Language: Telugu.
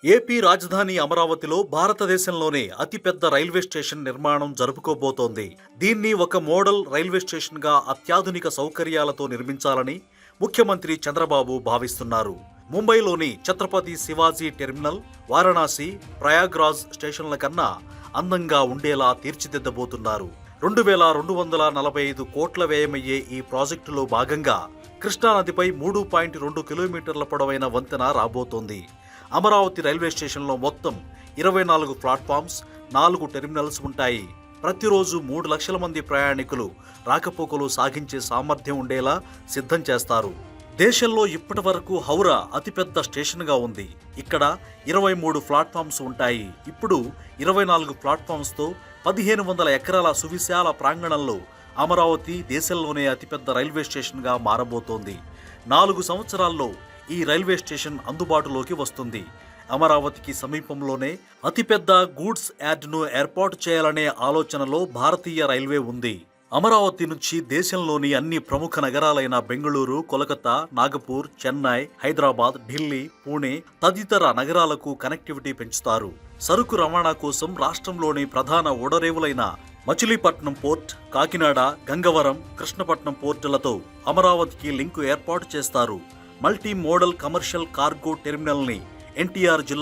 ఏపీ రాజధాని అమరావతిలో భారతదేశంలోనే అతిపెద్ద రైల్వే స్టేషన్ నిర్మాణం జరుపుకోబోతోంది. దీన్ని ఒక మోడల్ రైల్వే స్టేషన్గా అత్యాధునిక సౌకర్యాలతో నిర్మించాలని ముఖ్యమంత్రి చంద్రబాబు భావిస్తున్నారు. ముంబైలోని ఛత్రపతి శివాజీ టెర్మినల్, వారణాసి, ప్రయాగ్రాజ్ స్టేషన్ల కన్నా అందంగా ఉండేలా తీర్చిదిద్దబోతున్నారు. 2245 కోట్ల వ్యయమయ్యే ఈ ప్రాజెక్టులో భాగంగా కృష్ణానదిపై 3.2 కిలోమీటర్ల పొడవైన వంతెన రాబోతోంది. అమరావతి రైల్వే స్టేషన్లో మొత్తం 24 ప్లాట్ఫామ్స్, 4 టెర్మినల్స్ ఉంటాయి. ప్రతిరోజు 3 లక్షల మంది ప్రయాణికులు రాకపోకలు సాగించే సామర్థ్యం ఉండేలా సిద్ధం చేస్తారు. దేశంలో ఇప్పటి వరకు హౌరా అతిపెద్ద స్టేషన్గా ఉంది. ఇక్కడ 23 ప్లాట్ఫామ్స్ ఉంటాయి. ఇప్పుడు 24 ప్లాట్ఫామ్స్తో 1500 ఎకరాల సువిశాల ప్రాంగణంలో అమరావతి దేశంలోనే అతిపెద్ద రైల్వే స్టేషన్గా మారబోతోంది. 4 సంవత్సరాల్లో ఈ రైల్వే స్టేషన్ అందుబాటులోకి వస్తుంది. అమరావతికి సమీపంలోనే అతిపెద్ద గూడ్స్ యార్డ్ను ఏర్పాటు చేయాలనే ఆలోచనలో భారతీయ రైల్వే ఉంది. అమరావతి నుంచి దేశంలోని అన్ని ప్రముఖ నగరాలైన బెంగళూరు, కోలకతా, నాగపూర్, చెన్నై, హైదరాబాద్, ఢిల్లీ, పూణే తదితర నగరాలకు కనెక్టివిటీ పెంచుతారు. సరుకు రవాణా కోసం రాష్ట్రంలోని ప్రధాన ఓడరేవులైన మచిలీపట్నం పోర్ట్, కాకినాడ, గంగవరం, కృష్ణపట్నం పోర్టులతో అమరావతికి లింకు ఏర్పాటు చేస్తారు. మల్టీ మోడల్ కమర్షియల్ కార్గో టెర్మినల్ని ఎన్టీఆర్ జిల్లా